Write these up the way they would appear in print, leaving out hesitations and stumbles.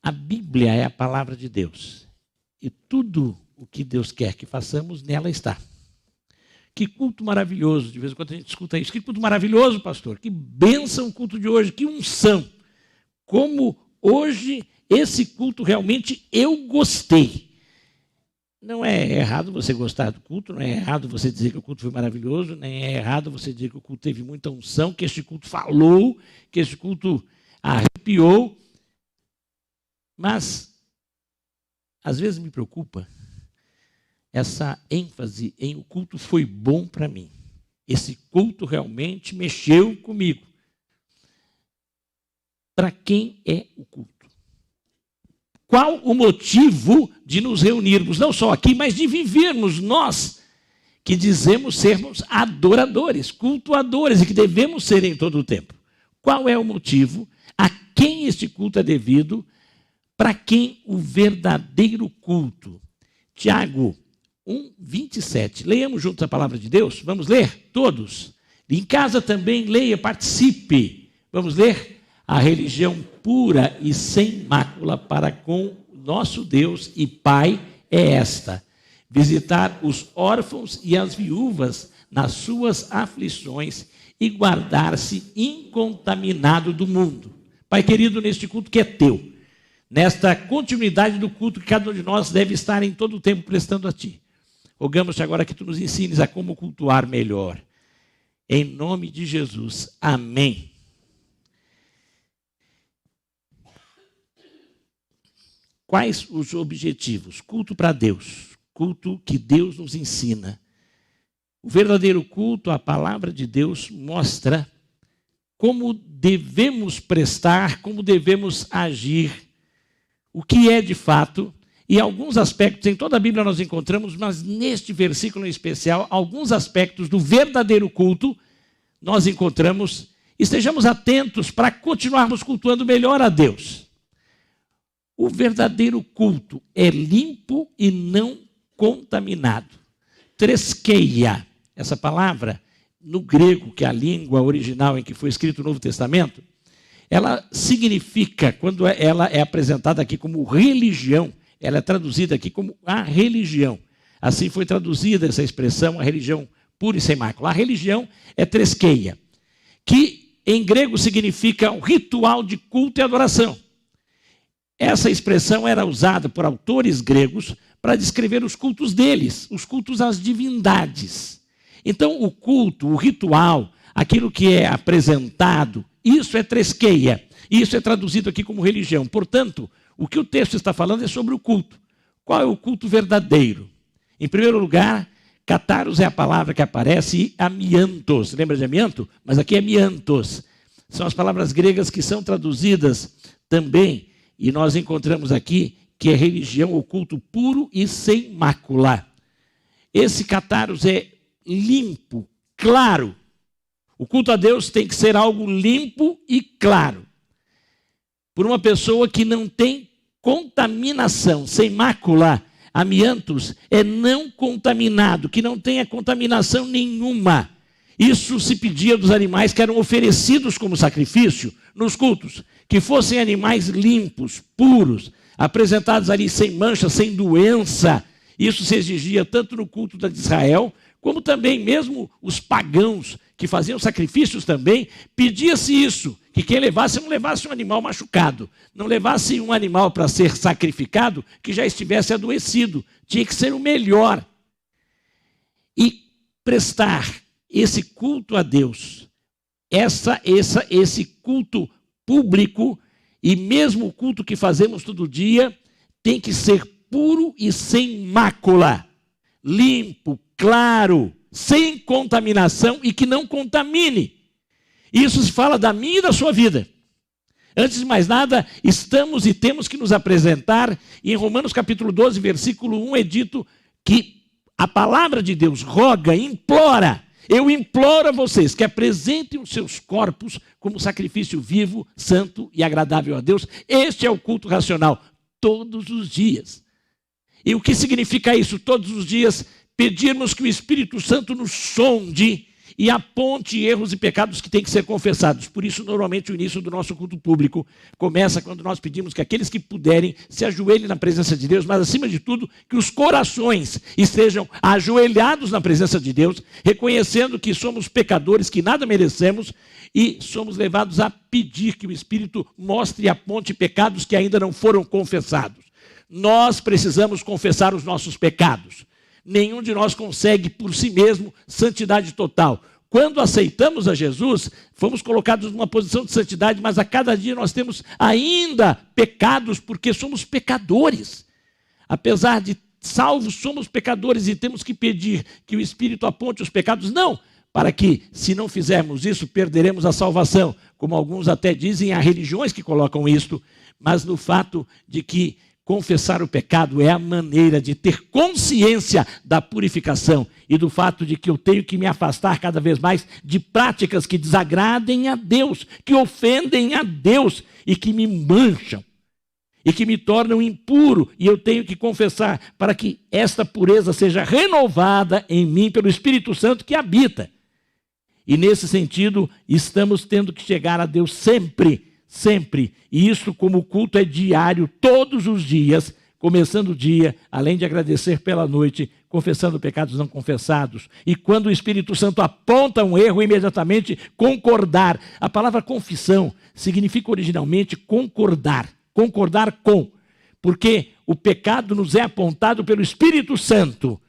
A Bíblia é a palavra de Deus. E tudo o que Deus quer que façamos, nela está. Que culto maravilhoso, de vez em quando a gente escuta isso. Que culto maravilhoso, pastor. Que bênção o culto de hoje, que unção. Como hoje esse culto realmente eu gostei. Não é errado você gostar do culto, não é errado você dizer que o culto foi maravilhoso, nem é errado você dizer que o culto teve muita unção, que este culto falou, que este culto arrepiou. Mas, às vezes me preocupa essa ênfase em o culto foi bom para mim. Esse culto realmente mexeu comigo. Para quem é o culto? Qual o motivo de nos reunirmos, não só aqui, mas de vivermos nós, que dizemos sermos adoradores, cultuadores, e que devemos ser em todo o tempo? Qual é o motivo? A quem este culto é devido? Para quem o verdadeiro culto? Tiago 1:27. Leiamos juntos a palavra de Deus? Vamos ler? Todos? Em casa também leia, participe. Vamos ler? A religião pura e sem mácula para com nosso Deus e Pai é esta: visitar os órfãos e as viúvas nas suas aflições e guardar-se incontaminado do mundo. Pai querido, neste culto que é teu, nesta continuidade do culto que cada um de nós deve estar em todo o tempo prestando a Ti, rogamos-te agora que Tu nos ensines a como cultuar melhor. Em nome de Jesus. Amém. Quais os objetivos? Culto para Deus, culto que Deus nos ensina. O verdadeiro culto, a palavra de Deus, mostra como devemos prestar, como devemos agir, o que é de fato, e alguns aspectos, em toda a Bíblia nós encontramos, mas neste versículo em especial, alguns aspectos do verdadeiro culto nós encontramos. Estejamos atentos para continuarmos cultuando melhor a Deus. O verdadeiro culto é limpo e não contaminado. Treskeia, essa palavra, no grego, que é a língua original em que foi escrito o Novo Testamento, ela significa, quando ela é apresentada aqui como religião, ela é traduzida aqui como a religião. Assim foi traduzida essa expressão, a religião pura e sem mácula. A religião é treskeia, que em grego significa um ritual de culto e adoração. Essa expressão era usada por autores gregos para descrever os cultos deles, os cultos às divindades. Então, o culto, o ritual, aquilo que é apresentado, isso é treskeia. Isso é traduzido aqui como religião. Portanto, o que o texto está falando é sobre o culto. Qual é o culto verdadeiro? Em primeiro lugar, kataros é a palavra que aparece, e amiantos. Lembra de amianto? Mas aqui é miantos. São as palavras gregas que são traduzidas também. E nós encontramos aqui que é religião, o culto puro e sem mácula. Esse kataros é limpo, claro. O culto a Deus tem que ser algo limpo e claro. Por uma pessoa que não tem contaminação, sem mácula. Amiantos é não contaminado, que não tenha contaminação nenhuma. Isso se pedia dos animais que eram oferecidos como sacrifício nos cultos, que fossem animais limpos, puros, apresentados ali sem mancha, sem doença. Isso se exigia tanto no culto de Israel, como também mesmo os pagãos que faziam sacrifícios também, pedia-se isso, que quem levasse não levasse um animal machucado, não levasse um animal para ser sacrificado que já estivesse adoecido, tinha que ser o melhor. E prestar esse culto a Deus, esse culto público, e mesmo o culto que fazemos todo dia, tem que ser puro e sem mácula, limpo, claro, sem contaminação e que não contamine. Isso se fala da minha e da sua vida. Antes de mais nada, estamos e temos que nos apresentar, e em Romanos capítulo 12, versículo 1 é dito que a palavra de Deus roga, implora. Eu imploro a vocês que apresentem os seus corpos como sacrifício vivo, santo e agradável a Deus. Este é o culto racional, todos os dias. E o que significa isso? Todos os dias pedirmos que o Espírito Santo nos sonde e aponte erros e pecados que têm que ser confessados. Por isso, normalmente, o início do nosso culto público começa quando nós pedimos que aqueles que puderem se ajoelhem na presença de Deus, mas, acima de tudo, que os corações estejam ajoelhados na presença de Deus, reconhecendo que somos pecadores, que nada merecemos, e somos levados a pedir que o Espírito mostre e aponte pecados que ainda não foram confessados. Nós precisamos confessar os nossos pecados. Nenhum de nós consegue por si mesmo santidade total. Quando aceitamos a Jesus, fomos colocados numa posição de santidade, mas a cada dia nós temos ainda pecados, porque somos pecadores. Apesar de salvos, somos pecadores e temos que pedir que o Espírito aponte os pecados. Não, para que, se não fizermos isso, perderemos a salvação. Como alguns até dizem, há religiões que colocam isto, mas no fato de que confessar o pecado é a maneira de ter consciência da purificação e do fato de que eu tenho que me afastar cada vez mais de práticas que desagradem a Deus, que ofendem a Deus e que me mancham e que me tornam impuro. E eu tenho que confessar para que esta pureza seja renovada em mim pelo Espírito Santo que habita. E nesse sentido, estamos tendo que chegar a Deus sempre. Sempre, e isso como o culto é diário, todos os dias, começando o dia, além de agradecer pela noite, confessando pecados não confessados. E quando o Espírito Santo aponta um erro, imediatamente concordar. A palavra confissão significa originalmente concordar, concordar com, porque o pecado nos é apontado pelo Espírito Santo.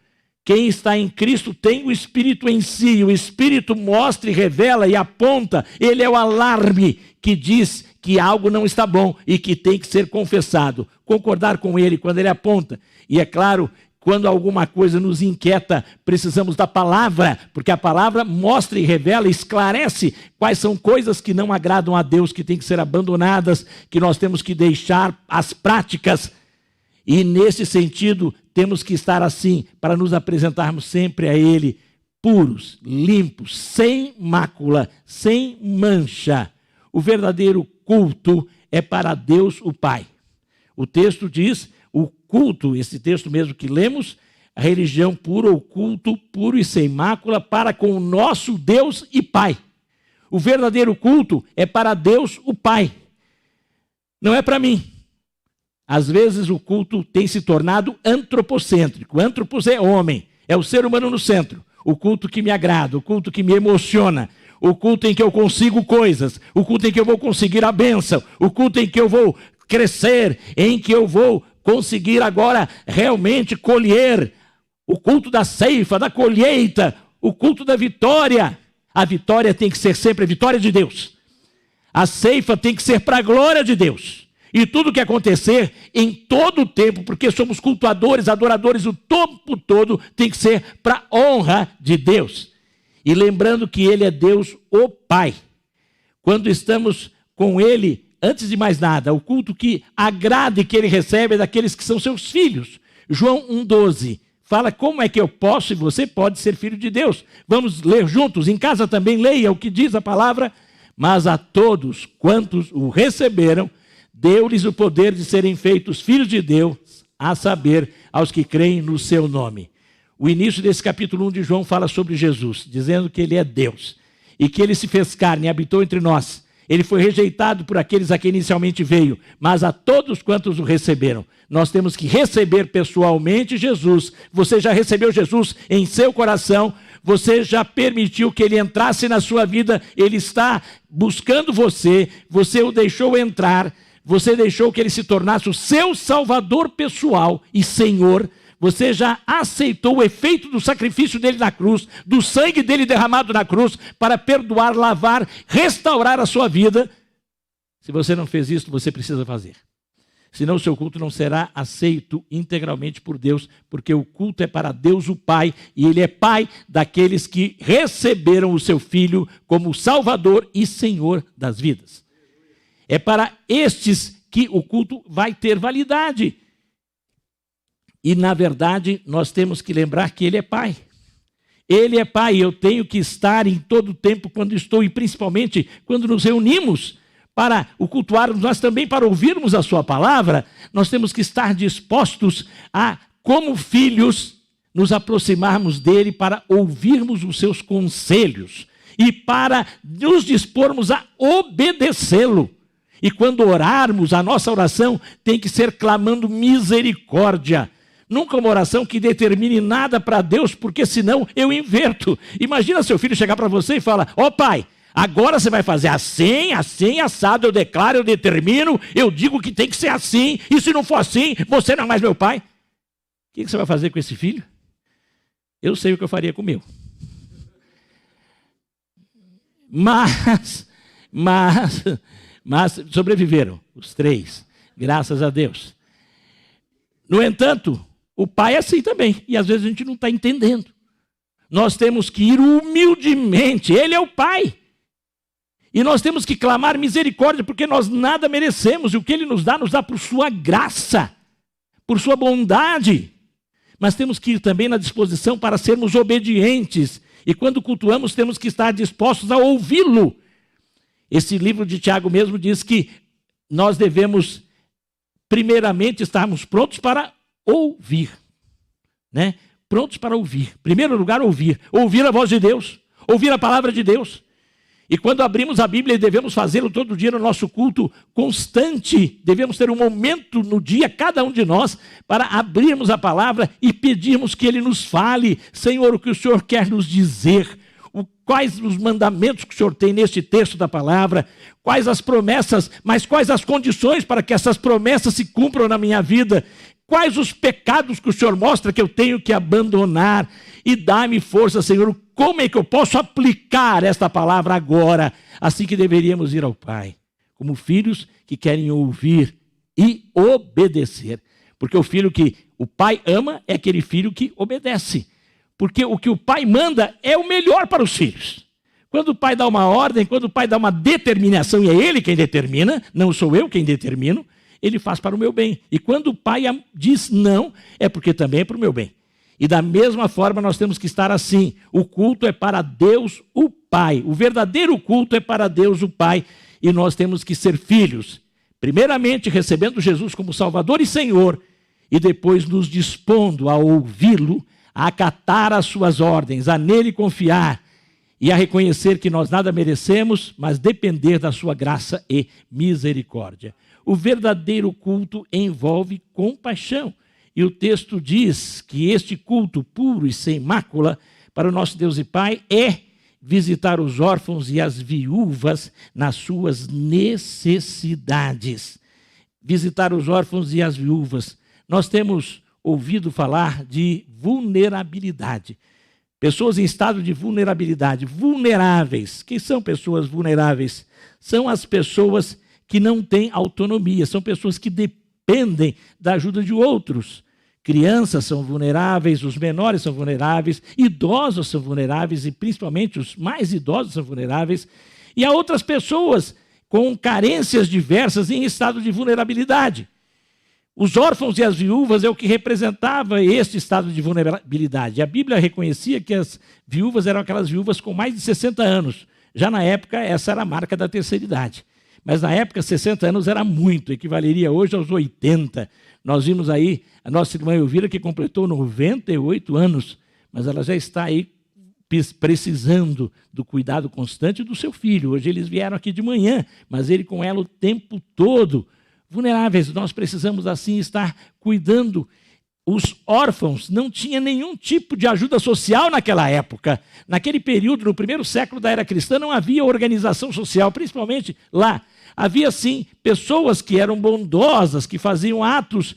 Quem está em Cristo tem o Espírito em si, o Espírito mostra e revela e aponta, ele é o alarme que diz que algo não está bom e que tem que ser confessado. Concordar com ele quando ele aponta. E é claro, quando alguma coisa nos inquieta, precisamos da palavra, porque a palavra mostra e revela, esclarece quais são coisas que não agradam a Deus, que têm que ser abandonadas, que nós temos que deixar as práticas. E nesse sentido, temos que estar assim, para nos apresentarmos sempre a Ele, puros, limpos, sem mácula, sem mancha. O verdadeiro culto é para Deus o Pai. O texto diz, o culto, esse texto mesmo que lemos, a religião pura, o culto puro e sem mácula para com o nosso Deus e Pai. O verdadeiro culto é para Deus o Pai. Não é para mim. Às vezes o culto tem se tornado antropocêntrico. Antropos é homem, é o ser humano no centro. O culto que me agrada, o culto que me emociona, o culto em que eu consigo coisas, o culto em que eu vou conseguir a bênção, o culto em que eu vou crescer, em que eu vou conseguir agora realmente colher, o culto da ceifa, da colheita, o culto da vitória. A vitória tem que ser sempre a vitória de Deus. A ceifa tem que ser para a glória de Deus. E tudo que acontecer em todo o tempo, porque somos cultuadores, adoradores, o tempo todo tem que ser para a honra de Deus. E lembrando que Ele é Deus, o Pai. Quando estamos com Ele, antes de mais nada, o culto que agrada e que Ele recebe é daqueles que são seus filhos. João 1,12 fala como é que eu posso e você pode ser filho de Deus. Vamos ler juntos, em casa também leia o que diz a palavra. Mas a todos quantos o receberam, deu-lhes o poder de serem feitos filhos de Deus, a saber, aos que creem no seu nome. O início desse capítulo 1 de João fala sobre Jesus, dizendo que Ele é Deus e que Ele se fez carne e habitou entre nós. Ele foi rejeitado por aqueles a quem inicialmente veio, mas a todos quantos o receberam. Nós temos que receber pessoalmente Jesus. Você já recebeu Jesus em seu coração? Você já permitiu que Ele entrasse na sua vida? Ele está buscando você, você o deixou entrar, você deixou que Ele se tornasse o seu Salvador pessoal e Senhor. Você já aceitou o efeito do sacrifício dele na cruz, do sangue dele derramado na cruz, para perdoar, lavar, restaurar a sua vida. Se você não fez isso, você precisa fazer. Senão o seu culto não será aceito integralmente por Deus, porque o culto é para Deus o Pai, e Ele é Pai daqueles que receberam o seu Filho como Salvador e Senhor das vidas. É para estes que o culto vai ter validade. E, na verdade, nós temos que lembrar que Ele é Pai. Ele é Pai, eu tenho que estar em todo o tempo quando estou, e principalmente quando nos reunimos para o cultuarmos, nós também para ouvirmos a sua palavra, nós temos que estar dispostos a, como filhos, nos aproximarmos dele para ouvirmos os seus conselhos e para nos dispormos a obedecê-lo. E quando orarmos, a nossa oração tem que ser clamando misericórdia. Nunca uma oração que determine nada para Deus, porque senão eu inverto. Imagina seu filho chegar para você e falar: ó pai, agora você vai fazer assim, assim, assado, eu declaro, eu determino, eu digo que tem que ser assim, e se não for assim, você não é mais meu pai. O que você vai fazer com esse filho? Eu sei o que eu faria com o meu. Mas sobreviveram os 3, graças a Deus. No entanto, o pai é assim também, e às vezes a gente não está entendendo. Nós temos que ir humildemente, ele é o pai. E nós temos que clamar misericórdia, porque nós nada merecemos, e o que ele nos dá por sua graça, por sua bondade. Mas temos que ir também na disposição para sermos obedientes, e quando cultuamos temos que estar dispostos a ouvi-lo. Esse livro de Tiago mesmo diz que nós devemos, primeiramente, estarmos prontos para ouvir, né? Prontos para ouvir. Em primeiro lugar, ouvir a voz de Deus, ouvir a palavra de Deus. E quando abrimos a Bíblia, devemos fazê-lo todo dia no nosso culto constante. Devemos ter um momento no dia, cada um de nós, para abrirmos a palavra e pedirmos que Ele nos fale. Senhor, o que o Senhor quer nos dizer? Quais os mandamentos que o Senhor tem neste texto da palavra? Quais as promessas, mas quais as condições para que essas promessas se cumpram na minha vida? Quais os pecados que o Senhor mostra que eu tenho que abandonar? E dá-me força, Senhor, como é que eu posso aplicar esta palavra agora? Assim que deveríamos ir ao Pai, como filhos que querem ouvir e obedecer. Porque o filho que o pai ama é aquele filho que obedece. Porque o que o pai manda é o melhor para os filhos. Quando o pai dá uma ordem, quando o pai dá uma determinação, e é ele quem determina, não sou eu quem determino, ele faz para o meu bem. E quando o pai diz não, é porque também é para o meu bem. E da mesma forma nós temos que estar assim. O culto é para Deus o Pai. O verdadeiro culto é para Deus o Pai. E nós temos que ser filhos. Primeiramente recebendo Jesus como Salvador e Senhor. E depois nos dispondo a ouvi-lo, a acatar as suas ordens, a nele confiar. E a reconhecer que nós nada merecemos, mas depender da sua graça e misericórdia. O verdadeiro culto envolve compaixão. E o texto diz que este culto puro e sem mácula para o nosso Deus e Pai é visitar os órfãos e as viúvas nas suas necessidades. Visitar os órfãos e as viúvas. Nós temos ouvido falar de vulnerabilidade. Pessoas em estado de vulnerabilidade, vulneráveis. Quem são pessoas vulneráveis? São as pessoas que não têm autonomia, são pessoas que dependem da ajuda de outros. Crianças são vulneráveis, os menores são vulneráveis, idosos são vulneráveis e principalmente os mais idosos são vulneráveis. E há outras pessoas com carências diversas em estado de vulnerabilidade. Os órfãos e as viúvas é o que representava este estado de vulnerabilidade. A Bíblia reconhecia que as viúvas eram aquelas viúvas com mais de 60 anos. Já na época, essa era a marca da terceira idade. Mas na época, 60 anos era muito, equivaleria hoje aos 80. Nós vimos aí a nossa irmã Elvira, que completou 98 anos, mas ela já está aí precisando do cuidado constante do seu filho. Hoje eles vieram aqui de manhã, mas ele com ela o tempo todo. Vulneráveis, nós precisamos assim estar cuidando. Os órfãos não tinham nenhum tipo de ajuda social naquela época. Naquele período, no primeiro século da era cristã, não havia organização social, principalmente lá. Havia, sim, pessoas que eram bondosas, que faziam atos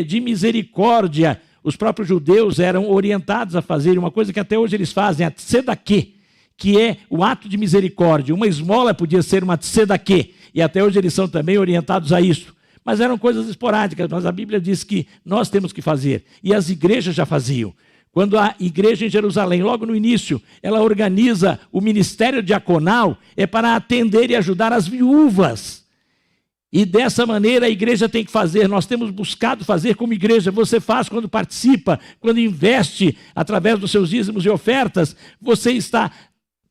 de misericórdia. Os próprios judeus eram orientados a fazer uma coisa que até hoje eles fazem, a tzedaquê, que é o ato de misericórdia. Uma esmola podia ser uma tzedaquê, e até hoje eles são também orientados a isso. Mas eram coisas esporádicas, mas a Bíblia diz que nós temos que fazer. E as igrejas já faziam. Quando a igreja em Jerusalém, logo no início, ela organiza o ministério diaconal, é para atender e ajudar as viúvas. E dessa maneira a igreja tem que fazer, nós temos buscado fazer como igreja. Você faz quando participa, quando investe através dos seus dízimos e ofertas, você está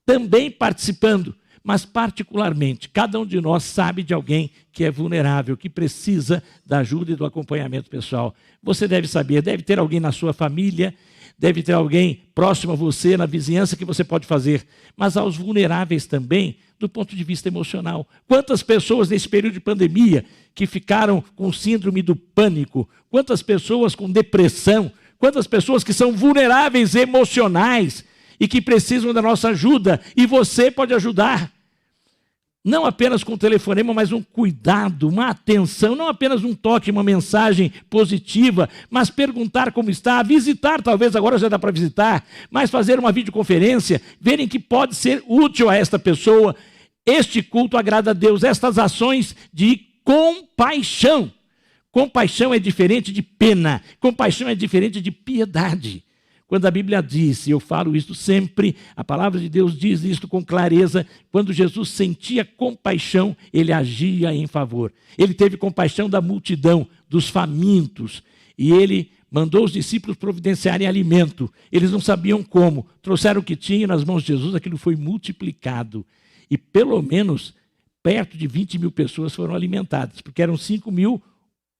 também participando. mas particularmente, cada um de nós sabe de alguém que é vulnerável, que precisa da ajuda e do acompanhamento pessoal. Você deve saber, deve ter alguém na sua família, deve ter alguém próximo a você, na vizinhança, que você pode fazer. Mas aos vulneráveis também, do ponto de vista emocional. Quantas pessoas nesse período de pandemia que ficaram com síndrome do pânico? Quantas pessoas com depressão? Quantas pessoas que são vulneráveis emocionais e que precisam da nossa ajuda? E você pode ajudar. Não apenas com o telefonema, mas um cuidado, uma atenção, não apenas um toque, uma mensagem positiva, mas perguntar como está, visitar, talvez agora já dá para visitar, mas fazer uma videoconferência, verem que pode ser útil a esta pessoa. Este culto agrada a Deus, estas ações de compaixão. Compaixão é diferente de pena, compaixão é diferente de piedade. Quando a Bíblia diz, e eu falo isso sempre, a palavra de Deus diz isso com clareza, quando Jesus sentia compaixão, ele agia em favor. Ele teve compaixão da multidão, dos famintos, e ele mandou os discípulos providenciarem alimento. Eles não sabiam como, trouxeram o que tinham nas mãos de Jesus, aquilo foi multiplicado. E pelo menos perto de 20 mil pessoas foram alimentadas, porque eram 5 mil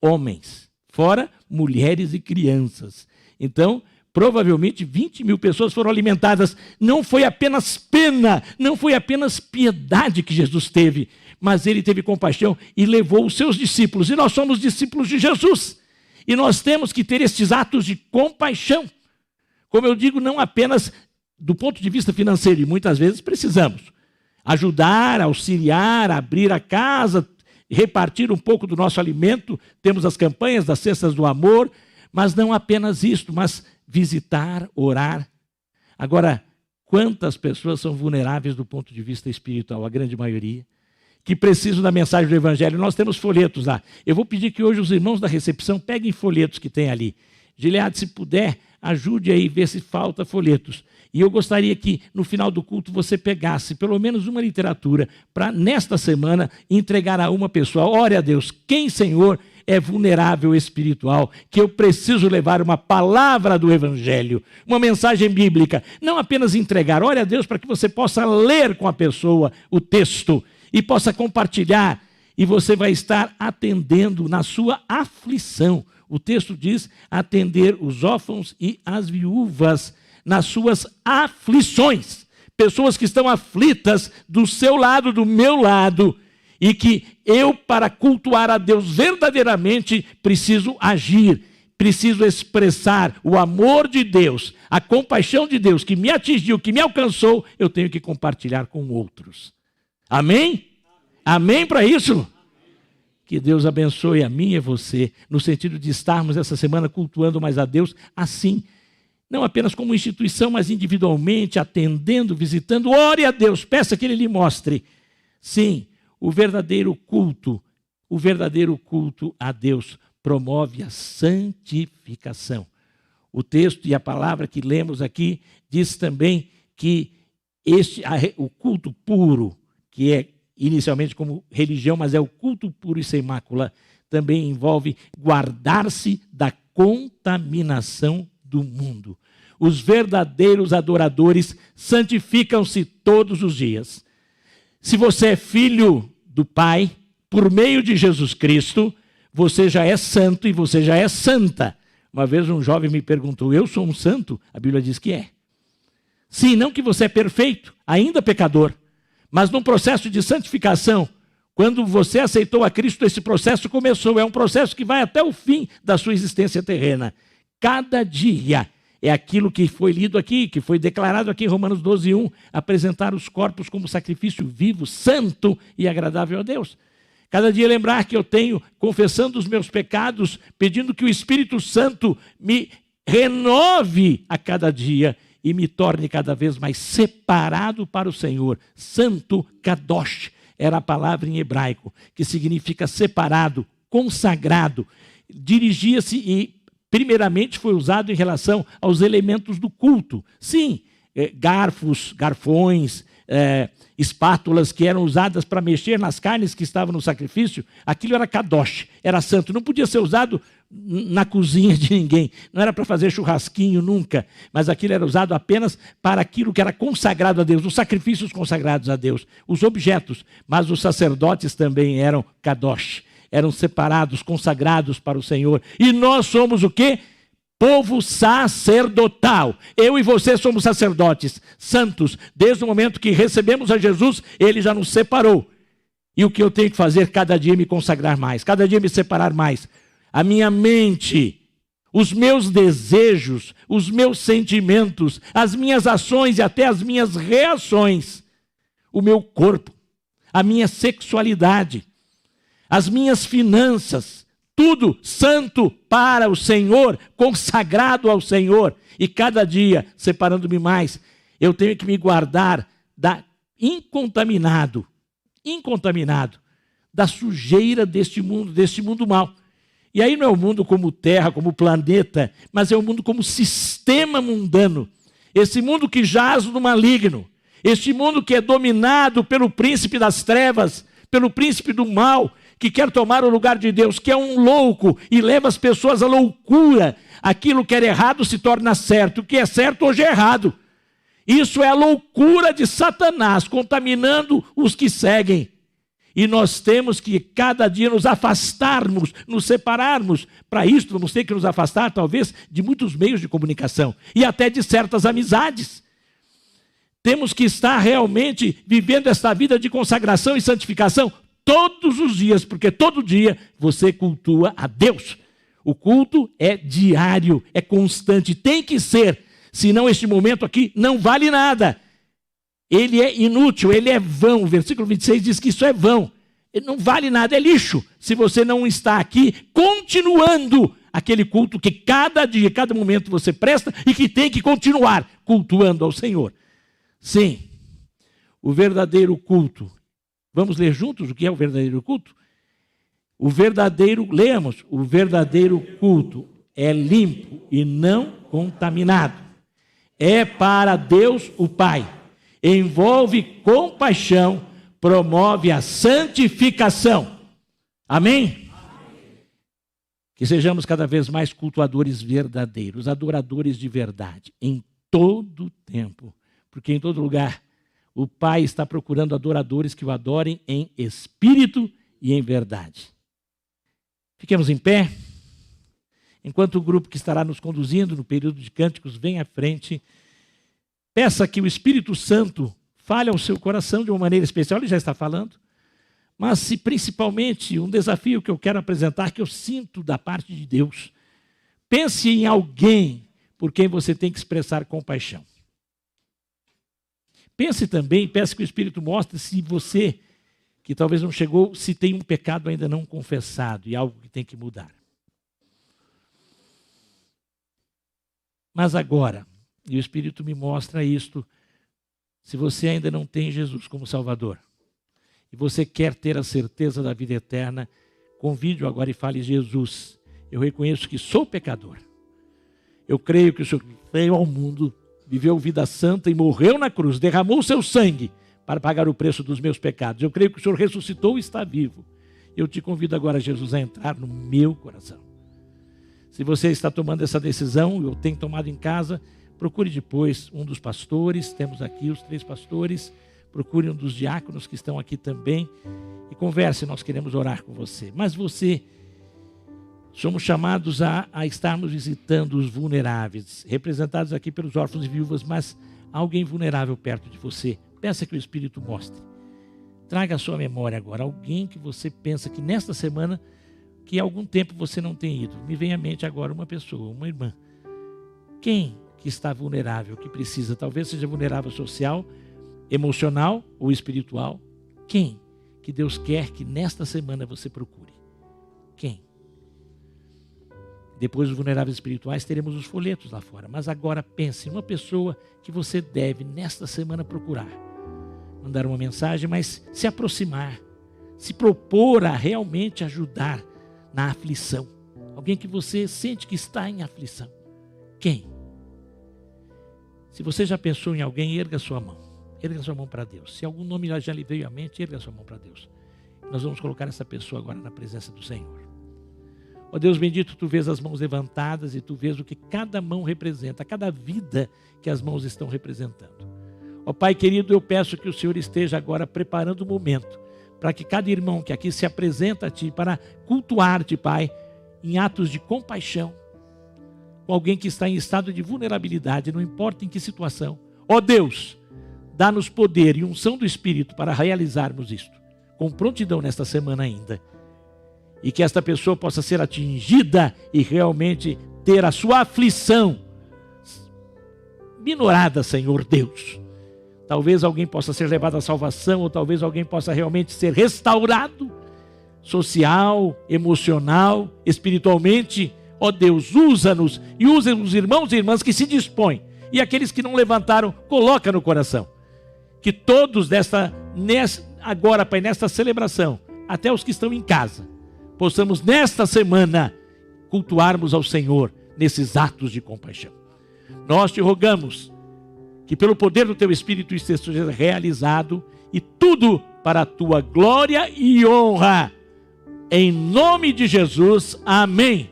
homens, fora mulheres e crianças. Então, provavelmente 20 mil pessoas foram alimentadas. Não foi apenas pena, não foi apenas piedade que Jesus teve, mas ele teve compaixão e levou os seus discípulos. E nós somos discípulos de Jesus. E nós temos que ter estes atos de compaixão. Como eu digo, não apenas do ponto de vista financeiro, e muitas vezes precisamos ajudar, auxiliar, abrir a casa, repartir um pouco do nosso alimento. Temos as campanhas das cestas do amor, mas não apenas isto, mas visitar, orar. Agora, quantas pessoas são vulneráveis do ponto de vista espiritual? A grande maioria, que precisam da mensagem do Evangelho. Nós temos folhetos lá. Eu vou pedir que hoje os irmãos da recepção peguem folhetos que tem ali. Gilead, se puder, ajude aí, ver se falta folhetos. E eu gostaria que, no final do culto, você pegasse pelo menos uma literatura para, nesta semana, entregar a uma pessoa. Ore a Deus, quem, Senhor, é vulnerável espiritual, que eu preciso levar uma palavra do Evangelho, uma mensagem bíblica, não apenas entregar. Ore a Deus para que você possa ler com a pessoa o texto e possa compartilhar, e você vai estar atendendo na sua aflição. O texto diz atender os órfãos e as viúvas nas suas aflições. Pessoas que estão aflitas do seu lado, do meu lado, e que eu, para cultuar a Deus verdadeiramente, preciso agir, preciso expressar o amor de Deus, a compaixão de Deus que me atingiu, que me alcançou, eu tenho que compartilhar com outros. Amém? Amém para isso? Que Deus abençoe a mim e a você, no sentido de estarmos essa semana cultuando mais a Deus assim, não apenas como instituição, mas individualmente, atendendo, visitando. Ore a Deus, peça que Ele lhe mostre. Sim, o verdadeiro culto a Deus promove a santificação. O texto e a palavra que lemos aqui diz também que o culto puro, que é inicialmente como religião, mas é o culto puro e sem mácula, também envolve guardar-se da contaminação do mundo. Os verdadeiros adoradores santificam-se todos os dias. Se você é filho do Pai, por meio de Jesus Cristo, você já é santo e você já é santa. Uma vez um jovem me perguntou, eu sou um santo? A Bíblia diz que é. Sim, não que você é perfeito, ainda pecador, mas num processo de santificação, quando você aceitou a Cristo, esse processo começou. É um processo que vai até o fim da sua existência terrena. Cada dia é aquilo que foi lido aqui, que foi declarado aqui em Romanos 12:1, apresentar os corpos como sacrifício vivo, santo e agradável a Deus. Cada dia lembrar que eu tenho, confessando os meus pecados, pedindo que o Espírito Santo me renove a cada dia e me torne cada vez mais separado para o Senhor. Santo, kadosh, era a palavra em hebraico, que significa separado, consagrado. Dirigia-se e, primeiramente, foi usado em relação aos elementos do culto. Sim, garfos, garfões, espátulas que eram usadas para mexer nas carnes que estavam no sacrifício, aquilo era kadosh, era santo, não podia ser usado na cozinha de ninguém, não era para fazer churrasquinho nunca, mas aquilo era usado apenas para aquilo que era consagrado a Deus, os sacrifícios consagrados a Deus, os objetos, mas os sacerdotes também eram kadosh, eram separados, consagrados para o Senhor, e nós somos o quê? Povo sacerdotal. Eu e você somos sacerdotes, santos. Desde o momento que recebemos a Jesus, Ele já nos separou. E o que eu tenho que fazer cada dia é me consagrar mais, cada dia me separar mais. A minha mente, os meus desejos, os meus sentimentos, as minhas ações e até as minhas reações, o meu corpo, a minha sexualidade, as minhas finanças, tudo santo para o Senhor, consagrado ao Senhor. E cada dia, separando-me mais, eu tenho que me guardar incontaminado, da sujeira deste mundo mal. E aí não é o mundo como terra, como planeta, mas é o mundo como sistema mundano. Esse mundo que jaz no maligno, este mundo que é dominado pelo príncipe das trevas, pelo príncipe do mal, que quer tomar o lugar de Deus, que é um louco e leva as pessoas à loucura. Aquilo que era errado se torna certo, o que é certo hoje é errado. Isso é a loucura de Satanás, contaminando os que seguem. E nós temos que cada dia nos afastarmos, nos separarmos. Para isso, vamos ter que nos afastar, talvez, de muitos meios de comunicação e até de certas amizades. Temos que estar realmente vivendo esta vida de consagração e santificação todos os dias, porque todo dia você cultua a Deus. O culto é diário, é constante, tem que ser, senão este momento aqui não vale nada. Ele é inútil, ele é vão. O versículo 26 diz que isso é vão. Ele não vale nada, é lixo, se você não está aqui continuando aquele culto que cada dia, cada momento você presta e que tem que continuar cultuando ao Senhor. Sim, o verdadeiro culto. Vamos ler juntos o que é o verdadeiro culto? Leamos, o verdadeiro culto é limpo e não contaminado. É para Deus o Pai. Envolve compaixão, promove a santificação. Amém? Que sejamos cada vez mais cultuadores verdadeiros, adoradores de verdade, em todo tempo, porque em todo lugar o Pai está procurando adoradores que o adorem em espírito e em verdade. Fiquemos em pé, enquanto o grupo que estará nos conduzindo no período de cânticos vem à frente. Peça que o Espírito Santo fale ao seu coração de uma maneira especial, ele já está falando, mas se principalmente um desafio que eu quero apresentar, que eu sinto da parte de Deus. Pense em alguém por quem você tem que expressar compaixão. Pense também, peça que o Espírito mostre se você, que talvez não chegou, se tem um pecado ainda não confessado e algo que tem que mudar. Mas agora, e o Espírito me mostra isto, se você ainda não tem Jesus como Salvador, e você quer ter a certeza da vida eterna, convide-o agora e fale: Jesus, eu reconheço que sou pecador. Eu creio que o Senhor veio ao mundo, viveu vida santa e morreu na cruz, derramou o seu sangue para pagar o preço dos meus pecados. Eu creio que o Senhor ressuscitou e está vivo. Eu te convido agora, Jesus, a entrar no meu coração. Se você está tomando essa decisão, eu tenho tomado em casa, procure depois um dos pastores, temos aqui os 3 pastores, procure um dos diáconos que estão aqui também e converse, nós queremos orar com você. Mas você, somos chamados a estarmos visitando os vulneráveis, representados aqui pelos órfãos e viúvas, mas alguém vulnerável perto de você. Peça que o Espírito mostre. Traga à sua memória agora alguém que você pensa que nesta semana, que há algum tempo você não tem ido. Me vem à mente agora uma pessoa, uma irmã. Quem que está vulnerável, que precisa? Talvez seja vulnerável social, emocional ou espiritual. Quem que Deus quer que nesta semana você procure? Quem? Depois dos vulneráveis espirituais, teremos os folhetos lá fora. Mas agora pense em uma pessoa que você deve, nesta semana, procurar. Mandar uma mensagem, mas se aproximar. Se propor a realmente ajudar na aflição. Alguém que você sente que está em aflição. Quem? Se você já pensou em alguém, erga sua mão. Erga a sua mão para Deus. Se algum nome já lhe veio à mente, erga a sua mão para Deus. Nós vamos colocar essa pessoa agora na presença do Senhor. Ó Deus bendito, tu vês as mãos levantadas e tu vês o que cada mão representa, cada vida que as mãos estão representando. Ó Pai querido, eu peço que o Senhor esteja agora preparando o momento para que cada irmão que aqui se apresenta a Ti para cultuar-Te, Pai, em atos de compaixão, com alguém que está em estado de vulnerabilidade, não importa em que situação. Ó Deus, dá-nos poder e unção do Espírito para realizarmos isto, com prontidão nesta semana ainda. E que esta pessoa possa ser atingida e realmente ter a sua aflição minorada, Senhor Deus. Talvez alguém possa ser levado à salvação, ou talvez alguém possa realmente ser restaurado, social, emocional, espiritualmente. Ó Deus, usa-nos e usa os irmãos e irmãs que se dispõem. E aqueles que não levantaram, coloca no coração. Que todos agora, Pai, nesta celebração, até os que estão em casa, possamos nesta semana cultuarmos ao Senhor nesses atos de compaixão. Nós te rogamos que pelo poder do teu Espírito isso seja realizado e tudo para a tua glória e honra. Em nome de Jesus, amém.